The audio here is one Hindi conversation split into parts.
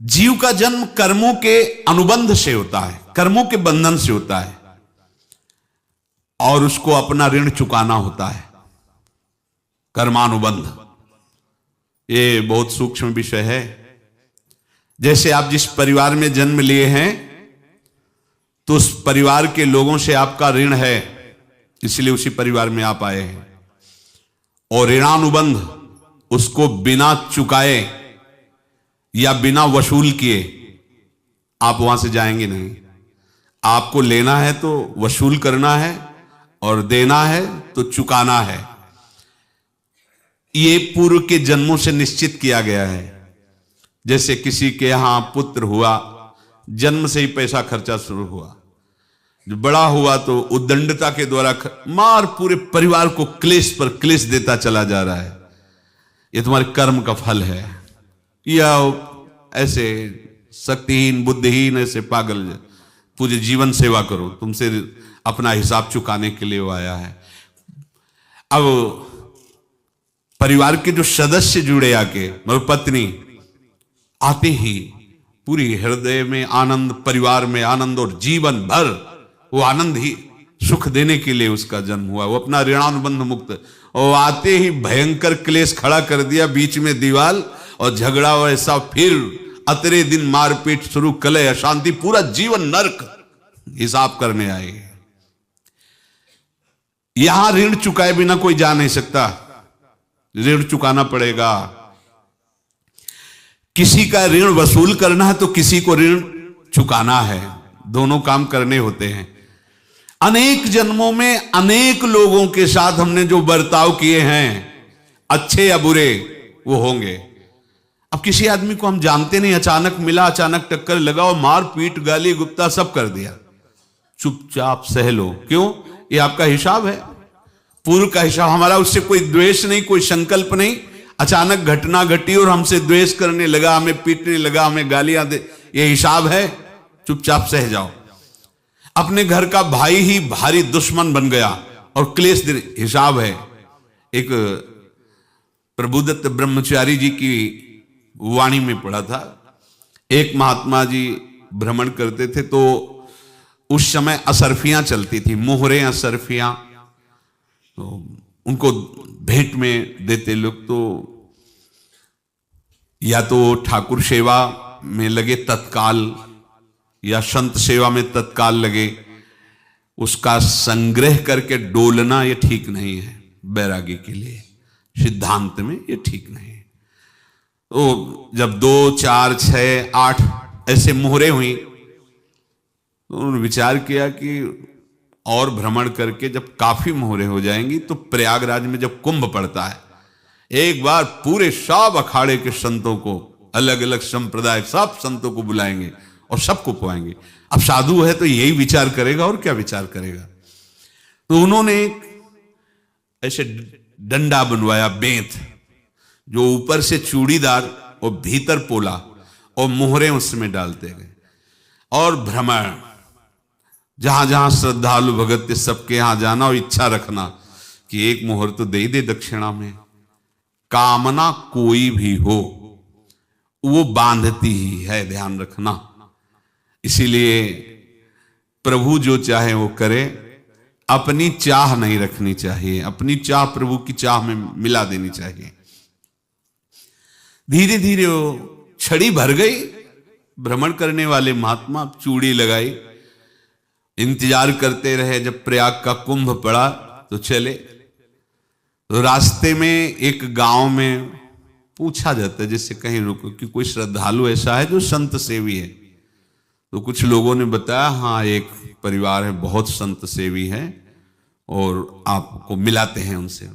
जीव का जन्म कर्मों के अनुबंध से होता है, कर्मों के बंधन से होता है, और उसको अपना ऋण चुकाना होता है। कर्मानुबंध ये बहुत सूक्ष्म विषय है। जैसे आप जिस परिवार में जन्म लिए हैं तो उस परिवार के लोगों से आपका ऋण है, इसलिए उसी परिवार में आप आए हैं। और ऋणानुबंध उसको बिना चुकाए या बिना वसूल किए आप वहां से जाएंगे नहीं। आपको लेना है तो वसूल करना है, और देना है तो चुकाना है। ये पूर्व के जन्मों से निश्चित किया गया है। जैसे किसी के यहां पुत्र हुआ, जन्म से ही पैसा खर्चा शुरू हुआ, जो बड़ा हुआ तो उद्दंडता के द्वारा मार पूरे परिवार को क्लेश पर क्लेश देता चला जा रहा है। ये तुम्हारे कर्म का फल है। या ऐसे शक्तिहीन बुद्धिहीन ऐसे पागल पूरे जीवन सेवा करो, तुमसे अपना हिसाब चुकाने के लिए वो आया है। अब परिवार के जो सदस्य जुड़े आके, मतलब पत्नी आते ही पूरी हृदय में आनंद, परिवार में आनंद, और जीवन भर वो आनंद ही सुख देने के लिए उसका जन्म हुआ। वो अपना ऋणानुबंध मुक्त, और आते ही भयंकर क्लेश खड़ा कर दिया, बीच में दीवाल और झगड़ा वैसा, फिर अतरे दिन मारपीट शुरू, कलह अशांति, पूरा जीवन नरक हिसाब करने आए। यहां ऋण चुकाए बिना कोई जा नहीं सकता, ऋण चुकाना पड़ेगा। किसी का ऋण वसूल करना है तो किसी को ऋण चुकाना है, दोनों काम करने होते हैं। अनेक जन्मों में अनेक लोगों के साथ हमने जो बर्ताव किए हैं, अच्छे या बुरे, वो होंगे। अब किसी आदमी को हम जानते नहीं, अचानक मिला, अचानक टक्कर लगा और मार पीट गाली गुप्ता सब कर दिया, चुपचाप सह लो। क्यों? ये आपका हिसाब है, पूर्व का हिसाब। हमारा उससे कोई द्वेष नहीं, कोई संकल्प नहीं। अचानक घटना घटी और हमसे द्वेष करने लगा, हमें पीटने लगा, हमें गालियां दे, ये हिसाब है, चुपचाप सह जाओ। अपने घर का भाई ही भारी दुश्मन बन गया और क्लेश हिसाब है। एक प्रभुदत्त ब्रह्मचारी जी की वाणी में पढ़ा था, एक महात्मा जी भ्रमण करते थे तो उस समय असरफियां चलती थी, मोहरे असरफियां, तो उनको भेंट में देते लोग। तो या तो ठाकुर सेवा में लगे तत्काल, या संत सेवा में तत्काल लगे, उसका संग्रह करके डोलना ये ठीक नहीं है। बैरागी के लिए सिद्धांत में ये ठीक नहीं है। तो जब 2, 4, 6, 8 ऐसे मोहरे हुई तो उन्होंने विचार किया कि और भ्रमण करके जब काफी मोहरे हो जाएंगी तो प्रयागराज में जब कुंभ पड़ता है, एक बार पूरे सब अखाड़े के संतों को, अलग अलग संप्रदाय सब संतों को बुलाएंगे और सबको पवाएंगे। अब साधु है तो यही विचार करेगा, और क्या विचार करेगा। तो उन्होंने एक ऐसे डंडा बनवाया, बेंत, जो ऊपर से चूड़ीदार और भीतर पोला, और मोहरे उसमें डालते गए। और भ्रमण, जहां जहां श्रद्धालु भगत थे सबके यहां जाना और इच्छा रखना कि एक मोहर तो दे ही दे दक्षिणा में। कामना कोई भी हो वो बांधती ही है, ध्यान रखना। इसीलिए प्रभु जो चाहे वो करे, अपनी चाह नहीं रखनी चाहिए, अपनी चाह प्रभु की चाह में मिला देनी चाहिए। धीरे धीरे वो छड़ी भर गई। भ्रमण करने वाले महात्मा चूड़ी लगाई, इंतजार करते रहे। जब प्रयाग का कुंभ पड़ा तो चले। तो रास्ते में एक गांव में पूछा जाता है, जैसे कहीं रुको कि कोई श्रद्धालु ऐसा है जो संत सेवी है। तो कुछ लोगों ने बताया, हाँ एक परिवार है, बहुत संत सेवी है, और आपको मिलाते हैं उनसे।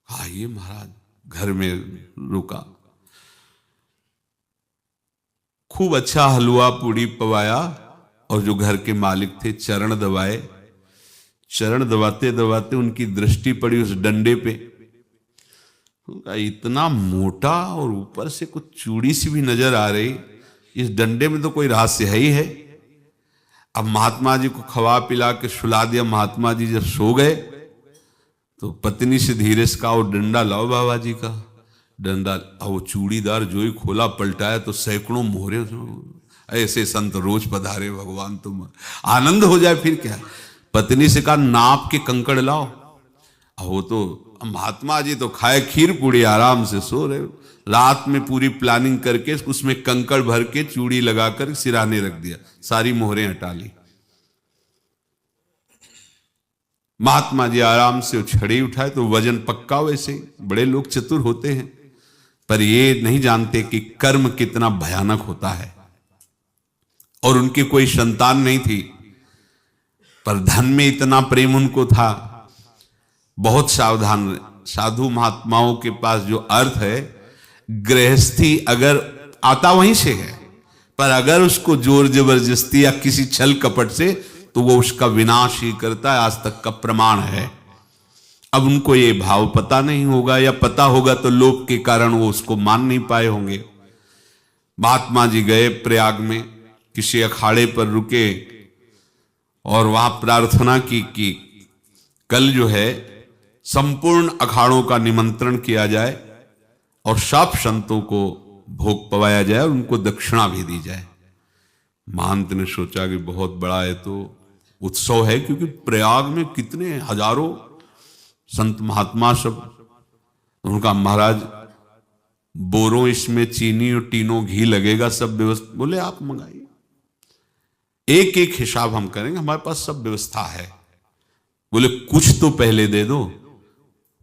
हाँ ये महाराज, घर में रुका, खूब अच्छा हलवा पूड़ी पवाया, और जो घर के मालिक थे चरण दबाए। चरण दबाते दबाते उनकी दृष्टि पड़ी उस डंडे पे, इतना मोटा और ऊपर से कुछ चूड़ी सी भी नजर आ रही, इस डंडे में तो कोई रहस्य है ही है। अब महात्मा जी को खवा पिला के सुला दिया। महात्मा जी जब सो गए तो पत्नी से धीरे से कहा, वो डंडा लाओ बाबा जी का। डंडा, वो चूड़ीदार जो ही खोला पलटाया तो सैकड़ों मोहरे। ऐसे संत रोज पधारे भगवान, तुम आनंद हो जाए फिर क्या। पत्नी से कहा नाप के कंकड़ लाओ। वो तो महात्मा जी तो खाए खीर पूड़ी, आराम से सो रहे। रात में पूरी प्लानिंग करके उसमें कंकड़ भर के चूड़ी लगाकर सिराने रख दिया, सारी मोहरें हटा ली। महात्मा जी आराम से छड़ी उठाए तो वजन पक्का। वैसे बड़े लोग चतुर होते हैं, पर ये नहीं जानते कि कर्म कितना भयानक होता है। और उनकी कोई संतान नहीं थी, पर धन में इतना प्रेम उनको था। बहुत सावधान। साधु महात्माओं के पास जो अर्थ है, गृहस्थी अगर आता वहीं से है, पर अगर उसको जोर जबरदस्ती या किसी छल कपट से, तो वो उसका विनाश ही करता है। आज तक का प्रमाण है। अब उनको ये भाव पता नहीं होगा, या पता होगा तो लोभ के कारण वो उसको मान नहीं पाए होंगे। महात्मा जी गए प्रयाग में, किसी अखाड़े पर रुके और वहां प्रार्थना की कि कल जो है संपूर्ण अखाड़ों का निमंत्रण किया जाए और सब संतों को भोग पवाया जाए और उनको दक्षिणा भी दी जाए। महंत ने सोचा कि बहुत बड़ा है तो उत्सव है, क्योंकि प्रयाग में कितने हजारों संत महात्मा सब। उनका महाराज बोरों इसमें चीनी और टीनों घी लगेगा, सब व्यवस्था। बोले आप मंगाइए, एक एक हिसाब हम करेंगे, हमारे पास सब व्यवस्था है। बोले कुछ तो पहले दे दो,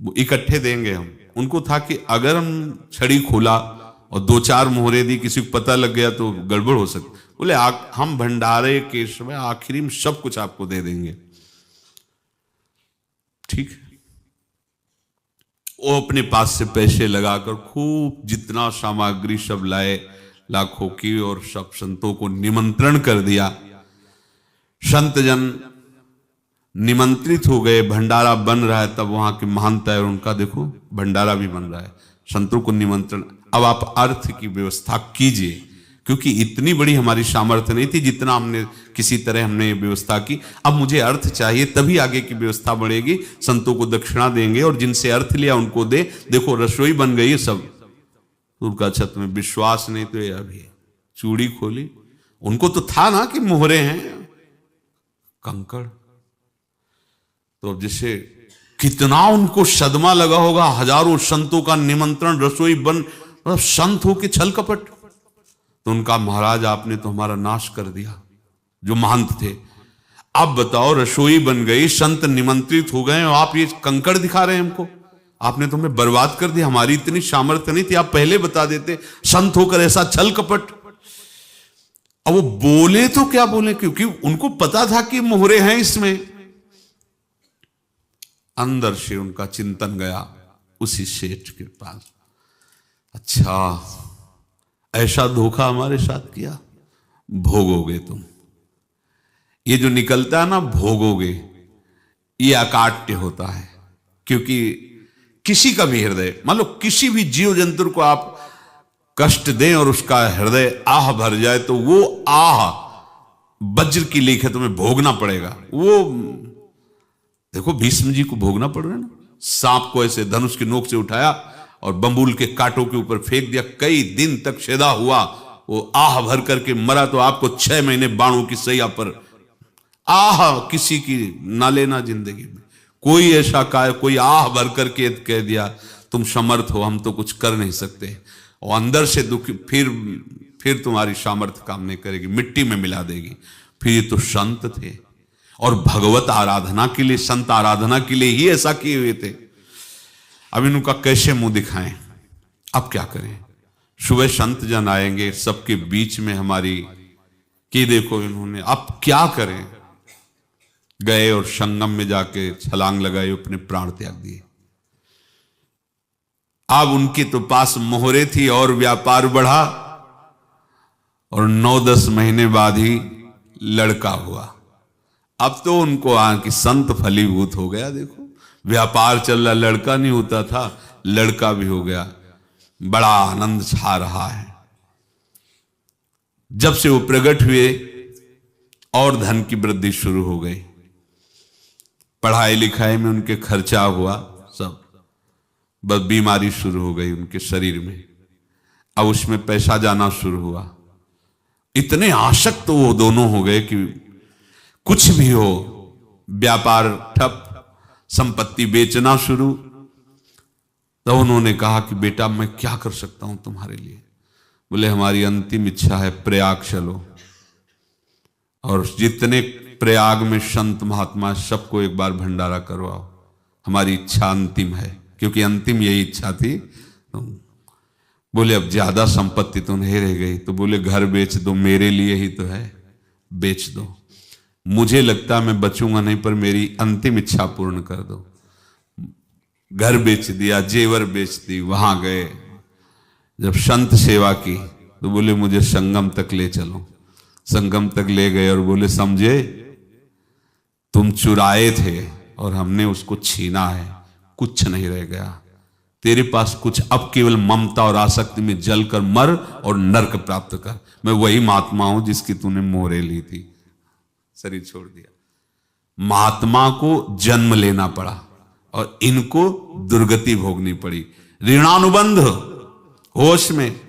इकट्ठे देंगे हम। उनको था कि अगर हम छड़ी खोला और दो चार मोहरे दी, किसी को पता लग गया तो गड़बड़ हो सकती। बोले हम भंडारे के समय आखिरी में सब कुछ आपको दे देंगे। ठीक है। वो अपने पास से पैसे लगाकर खूब जितना सामग्री सब लाए, लाखों की, और सब संतों को निमंत्रण कर दिया। संत जन निमंत्रित हो गए, भंडारा बन रहा है। तब वहां के महंत है और उनका देखो भंडारा भी बन रहा है, संतों को निमंत्रण। अब आप अर्थ की व्यवस्था कीजिए, क्योंकि इतनी बड़ी हमारी सामर्थ्य नहीं थी जितना हमने किसी तरह हमने व्यवस्था की। अब मुझे अर्थ चाहिए, तभी आगे की व्यवस्था बढ़ेगी। संतों को दक्षिणा देंगे और जिनसे अर्थ लिया उनको दे। देखो रसोई बन गई है सब। उनका छत में विश्वास नहीं तो ये अभी चूड़ी खोली। उनको तो था ना कि मोहरे हैं कंकड़। तो अब जैसे कितना उनको सदमा लगा होगा, हजारों संतों का निमंत्रण, रसोई बन, मतलब संत हो के छल कपट। तो उनका महाराज आपने तो हमारा नाश कर दिया, जो महंत थे। अब बताओ रसोई बन गई, संत निमंत्रित हो गए और आप ये कंकड़ दिखा रहे हैं हमको। आपने तो हमें बर्बाद कर दिया, हमारी इतनी सामर्थ्य नहीं थी, आप पहले बता देते। संत होकर ऐसा छल कपट। अब वो बोले तो क्या बोले, क्योंकि उनको पता था कि मोहरे हैं इसमें। अंदर से उनका चिंतन गया उसी सेठ के पास, अच्छा ऐसा धोखा हमारे साथ किया, भोगोगे तुम। ये जो निकलता है ना भोगोगे, ये अकाट्य होता है। क्योंकि किसी का भी हृदय, मान लो किसी भी जीव जंतु को आप कष्ट दें और उसका हृदय आह भर जाए, तो वो आह वज्र की लीक है, तुम्हें भोगना पड़ेगा। वो देखो भीष्म जी को भोगना पड़ रहा है ना। सांप को ऐसे धनुष की नोक से उठाया और बंबूल के कांटों के ऊपर फेंक दिया, कई दिन तक शेदा हुआ, वो आह भर करके मरा। तो आपको 6 महीने बाणों की सैया पर आह किसी की ना लेना जिंदगी में। कोई ऐसा कोई आह भर करके कह दिया तुम समर्थ हो, हम तो कुछ कर नहीं सकते, और अंदर से दुख, फिर तुम्हारी सामर्थ्य काम नहीं करेगी, मिट्टी में मिला देगी। फिर ये तो संत थे और भगवत आराधना के लिए, संत आराधना के लिए ही ऐसा किए हुए थे। अब इनका कैसे मुंह दिखाएं, अब क्या करें। सुबह संत जन आएंगे, सबके बीच में हमारी कि देखो इन्होंने, अब क्या करें। गए और संगम में जाके छलांग लगाई, अपने प्राण त्याग दिए। अब उनके तो पास मोहरे थी और व्यापार बढ़ा, और 9-10 महीने बाद ही लड़का हुआ। अब तो उनको कि संत फलीभूत हो गया। देखो व्यापार चल रहा, लड़का नहीं होता था, लड़का भी हो गया, बड़ा आनंद छा रहा है। जब से वो प्रकट हुए और धन की वृद्धि शुरू हो गई, पढ़ाई लिखाई में उनके खर्चा हुआ सब। बस बीमारी शुरू हो गई उनके शरीर में। अब उसमें पैसा जाना शुरू हुआ। इतने आसक्त तो वो दोनों हो गए कि कुछ भी हो, व्यापार ठप, संपत्ति बेचना शुरू। तो उन्होंने कहा कि बेटा मैं क्या कर सकता हूं तुम्हारे लिए? बोले हमारी अंतिम इच्छा है प्रयाग चलो, और जितने प्रयाग में संत महात्मा सबको एक बार भंडारा करवाओ, हमारी इच्छा अंतिम है। क्योंकि अंतिम यही इच्छा थी। बोले अब ज्यादा संपत्ति तो नहीं रह गई। तो बोले घर बेच दो, मेरे लिए ही तो है, बेच दो। मुझे लगता मैं बचूंगा नहीं, पर मेरी अंतिम इच्छा पूर्ण कर दो। घर बेच दिया, जेवर बेच दी। वहां गए, जब संत सेवा की तो बोले मुझे संगम तक ले चलो। संगम तक ले गए और बोले समझे तुम चुराए थे और हमने उसको छीना है, कुछ नहीं रह गया तेरे पास कुछ, अब केवल ममता और आसक्ति में जलकर मर और नरक प्राप्त कर। मैं वही महात्मा हूं जिसकी तूने मोहरे ली थी, शरीर छोड़ दिया। महात्मा को जन्म लेना पड़ा और इनको दुर्गति भोगनी पड़ी। ऋणानुबंध, होश में।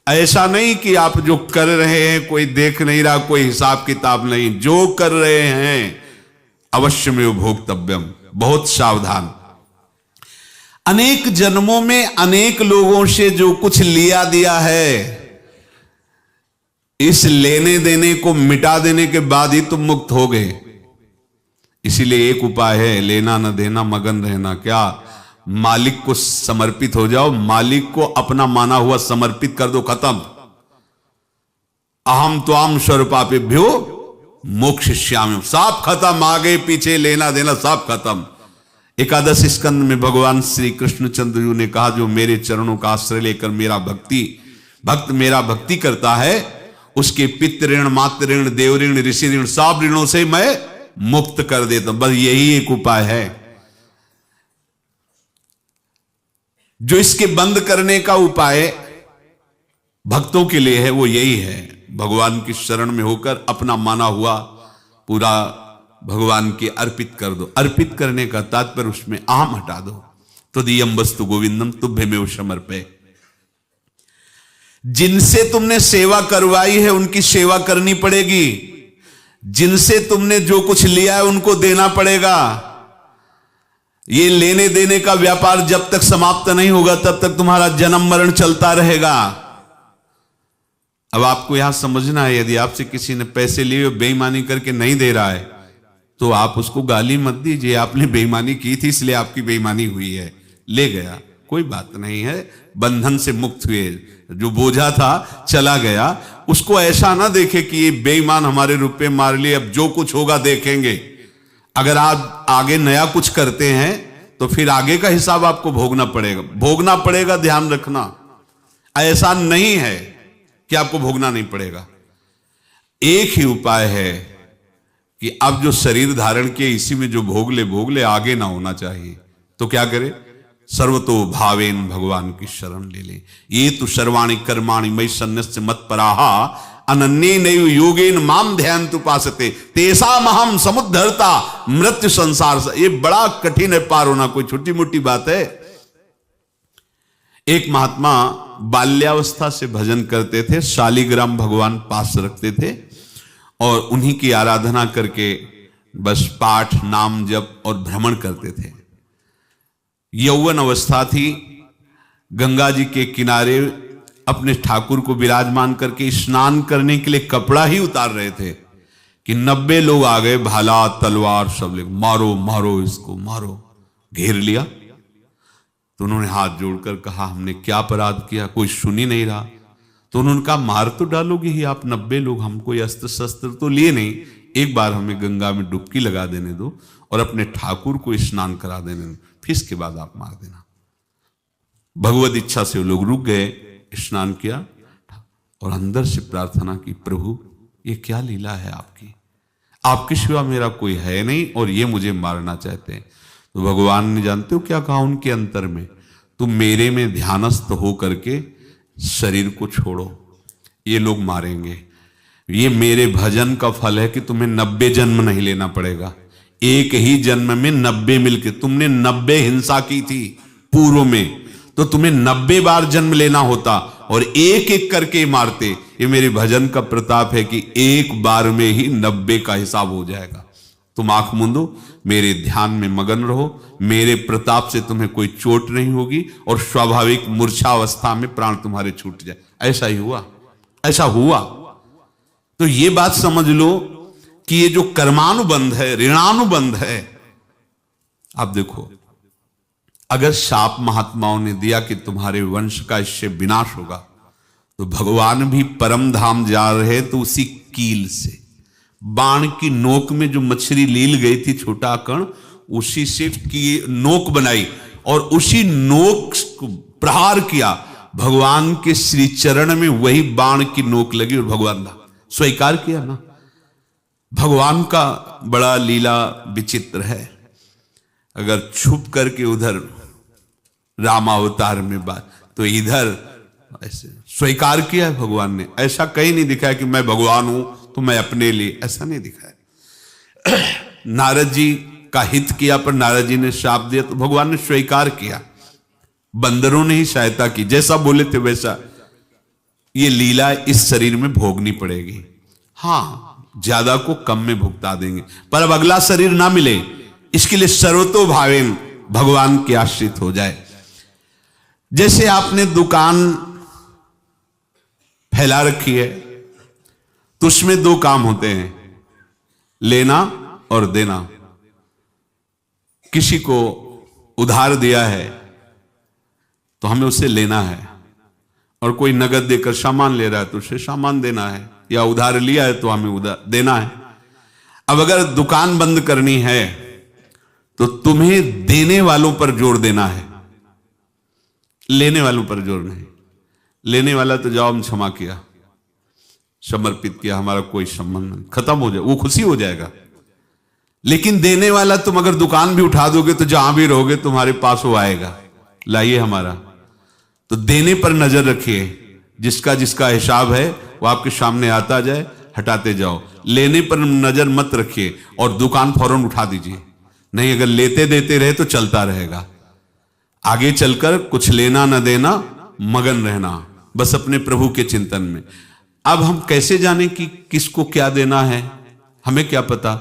ऐसा नहीं कि आप जो कर रहे हैं कोई देख नहीं रहा, कोई हिसाब किताब नहीं। जो कर रहे हैं अवश्य में भोक्तव्यम, बहुत सावधान। अनेक जन्मों में अनेक लोगों से जो कुछ लिया दिया है, इस लेने देने को मिटा देने के बाद ही तुम मुक्त हो गए। इसीलिए एक उपाय है, लेना न देना मगन रहना। क्या? मालिक को समर्पित हो जाओ, मालिक को अपना माना हुआ समर्पित कर दो, खत्म। अहम त्वाम स्वरूपापेभ्यो मोक्षयिष्यामि, सब खत्म। आगे पीछे लेना देना सब खत्म। एकादश स्कंद में भगवान श्री कृष्णचंद्र जी ने कहा जो मेरे चरणों का आश्रय लेकर मेरा भक्त मेरा भक्ति करता है, उसके पितृ ऋण, मातृ ऋण, देव ऋण, ऋषि ऋण, सब ऋणों से मैं मुक्त कर देता हूं। बस यही एक उपाय है जो इसके बंद करने का उपाय भक्तों के लिए है। वो यही है, भगवान की शरण में होकर अपना माना हुआ पूरा भगवान के अर्पित कर दो। अर्पित करने का तात्पर्य उसमें अहम हटा दो। तो दियम वस्तु गोविंदम तुभ्यमेव समर्पये। जिनसे तुमने सेवा करवाई है उनकी सेवा करनी पड़ेगी। जिनसे तुमने जो कुछ लिया है उनको देना पड़ेगा। ये लेने देने का व्यापार जब तक समाप्त नहीं होगा तब तक तुम्हारा जन्म मरण चलता रहेगा। अब आपको यहां समझना है, यदि आपसे किसी ने पैसे लिए बेईमानी करके नहीं दे रहा है तो आप उसको गाली मत दीजिए। आपने बेईमानी की थी इसलिए आपकी बेईमानी हुई है, ले गया, कोई बात नहीं है, बंधन से मुक्त हुए। जो बोझा था चला गया। उसको ऐसा ना देखे कि ये बेईमान हमारे रुपए मार लिए, अब जो कुछ होगा देखेंगे। अगर आप आगे नया कुछ करते हैं तो फिर आगे का हिसाब आपको भोगना पड़ेगा, ध्यान रखना। ऐसा नहीं है कि आपको भोगना नहीं पड़ेगा। एक ही उपाय है कि अब जो शरीर धारण किए इसी में जो भोग ले, आगे ना होना चाहिए। तो क्या करे? सर्वतो भावेन भगवान की शरण ले ले। ये तो सर्वाणि कर्माणि मयि सन्न्यस्य मत्पराहा अनन्येनैव योगेन माम ध्यायन्तु उपासते तेषामहं समुद्धर्ता मृत्यु संसार से। ये बड़ा कठिन है पार होना, कोई छोटी मोटी बात है। एक महात्मा बाल्यावस्था से भजन करते थे, शालिग्राम भगवान पास रखते थे और उन्हीं की आराधना करके बस पाठ, नाम, जप और भ्रमण करते थे। यौवन अवस्था थी, गंगा जी के किनारे अपने ठाकुर को विराजमान करके स्नान करने के लिए कपड़ा ही उतार रहे थे कि 90 लोग आ गए, भाला तलवार सब ले, मारो मारो इसको मारो, घेर लिया। तो उन्होंने हाथ जोड़कर कहा हमने क्या अपराध किया? कोई सुन ही नहीं रहा। तो उन्होंने कहा मार तो डालोगे ही आप, 90 लोग, हम कोई अस्त्र शस्त्र तो लिए नहीं, एक बार हमें गंगा में डुबकी लगा देने दो और अपने ठाकुर को स्नान करा देने दो, फिर इसके बाद आप मार देना। भगवत इच्छा से वो लोग रुक गए, स्नान किया और अंदर से प्रार्थना की, प्रभु ये क्या लीला है आपकी, आपके सिवा मेरा कोई है नहीं और ये मुझे मारना चाहते हैं। तो भगवान ने जानते हो क्या कहा उनके अंतर में? तुम मेरे में ध्यानस्थ हो करके शरीर को छोड़ो, ये लोग मारेंगे। ये मेरे भजन का फल है कि तुम्हें 90 जन्म नहीं लेना पड़ेगा। एक ही जन्म में 90 मिलके, तुमने 90 हिंसा की थी, पूर्व में, तो तुम्हें 90 बार जन्म लेना होता और एक एक करके मारते। ये मेरे भजन का प्रताप है कि एक बार में ही 90 का हिसाब हो जाएगा। तुम आंख मूंदो, मेरे ध्यान में मगन रहो, मेरे प्रताप से तुम्हें कोई चोट नहीं होगी और स्वाभाविक मूर्छावस्था में प्राण तुम्हारे छूट जाए। ऐसा ही हुआ, ऐसा हुआ। तो ये बात समझ लो कि ये जो कर्मानुबंध है, ऋणानुबंध है। आप देखो, अगर शाप महात्माओं ने दिया कि तुम्हारे वंश का इससे विनाश होगा, तो भगवान भी परम धाम जा रहे तो उसी कील से, बाण की नोक में जो मछली लील गई थी, छोटा कण, उसी से की नोक बनाई और उसी नोक को प्रहार किया। भगवान के श्री चरण में वही बाण की नोक लगी और भगवान ने स्वीकार किया ना। भगवान का बड़ा लीला विचित्र है। अगर छुप करके उधर रामावतार में बात, तो इधर ऐसे स्वीकार किया है भगवान ने। ऐसा कहीं नहीं दिखाया कि मैं भगवान हूं तो मैं अपने लिए, ऐसा नहीं दिखाया। नारद जी का हित किया पर नारद जी ने शाप दिया तो भगवान ने स्वीकार किया। बंदरों ने ही सहायता की, जैसा बोले थे वैसा। ये लीला इस शरीर में भोगनी पड़ेगी। हाँ, ज्यादा को कम में भुगता देंगे, पर अब अगला शरीर ना मिले, इसके लिए सर्वतो भावेन भगवान के आश्रित हो जाए। जैसे आपने दुकान फैला रखी है तो उसमें दो काम होते हैं, लेना और देना। किसी को उधार दिया है तो हमें उसे लेना है, और कोई नगद देकर सामान ले रहा है तो उसे सामान देना है, या उधार लिया है तो हमें उधार देना है। अब अगर दुकान बंद करनी है तो तुम्हें देने वालों पर जोर देना है, लेने वालों पर जोर नहीं। लेने वाला तो जाओ हम क्षमा किया, समर्पित किया, हमारा कोई संबंध नहीं, खत्म हो जाए, वो खुशी हो जाएगा। लेकिन देने वाला, तुम अगर दुकान भी उठा दोगे तो जहां भी रहोगे तुम्हारे पास वो आएगा, लाइए हमारा। तो देने पर नजर रखिए, जिसका जिसका हिसाब है वो आपके सामने आता जाए, हटाते जाओ। लेने पर नजर मत रखिए और दुकान फौरन उठा दीजिए, नहीं अगर लेते देते रहे तो चलता रहेगा। आगे चलकर कुछ लेना न देना, मगन रहना बस अपने प्रभु के चिंतन में। अब हम कैसे जाने कि किसको क्या देना है, हमें क्या पता?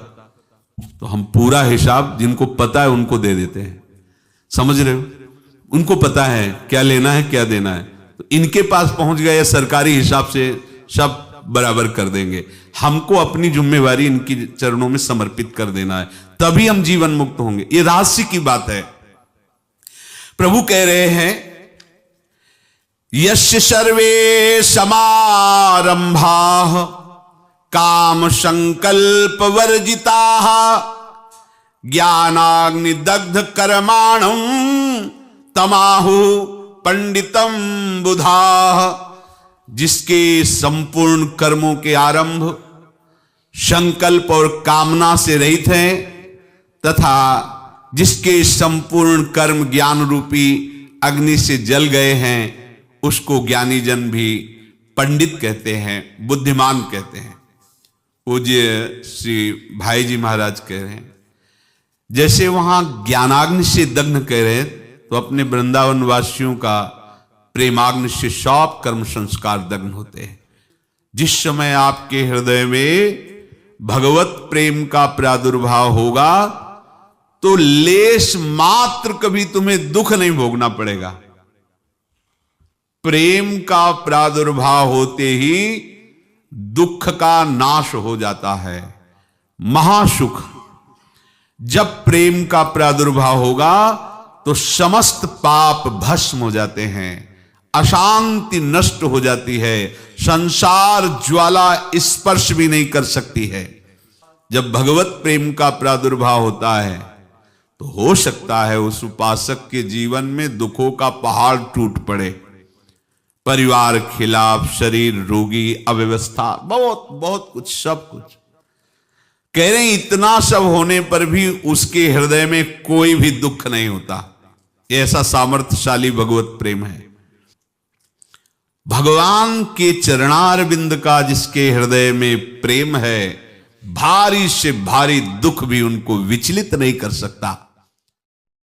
तो हम पूरा हिसाब जिनको पता है उनको दे देते हैं। समझ रहे हो? उनको पता है क्या लेना है क्या देना है, तो इनके पास पहुंच गए, सरकारी हिसाब से सब बराबर कर देंगे। हमको अपनी जिम्मेवारी इनकी चरणों में समर्पित कर देना है, तभी हम जीवन मुक्त होंगे। ये रहस्य की बात है। प्रभु कह रहे हैं, यस्य सर्वे समारंभाः काम संकल्प वर्जिताः ज्ञानाग्नि दग्ध कर्माणं तमाहु पंडितम बुधाः। जिसके संपूर्ण कर्मों के आरंभ संकल्प और कामना से रहित हैं, तथा जिसके संपूर्ण कर्म ज्ञान रूपी अग्नि से जल गए हैं, उसको ज्ञानी जन भी पंडित कहते हैं, बुद्धिमान कहते हैं। पूज्य श्री भाई जी महाराज कह रहे हैं, जैसे वहां ज्ञानाग्नि से दग्ध कह रहे हैं, तो अपने वृंदावन वासियों का प्रेमाग्नि से सब कर्म संस्कार दग्ध होते हैं। जिस समय आपके हृदय में भगवत प्रेम का प्रादुर्भाव होगा तो लेश मात्र कभी तुम्हें दुख नहीं भोगना पड़ेगा। प्रेम का प्रादुर्भाव होते ही दुख का नाश हो जाता है, महासुख। जब प्रेम का प्रादुर्भाव होगा तो समस्त पाप भस्म हो जाते हैं, अशांति नष्ट हो जाती है, संसार ज्वाला स्पर्श भी नहीं कर सकती है। जब भगवत प्रेम का प्रादुर्भाव होता है तो हो सकता है उस उपासक के जीवन में दुखों का पहाड़ टूट पड़े, परिवार खिलाफ, शरीर रोगी, अव्यवस्था, बहुत बहुत कुछ, सब कुछ। कह रहे हैं इतना सब होने पर भी उसके हृदय में कोई भी दुख नहीं होता। ऐसा सामर्थ्यशाली भगवत प्रेम है। भगवान के चरणारविंद का जिसके हृदय में प्रेम है, भारी से भारी दुख भी उनको विचलित नहीं कर सकता।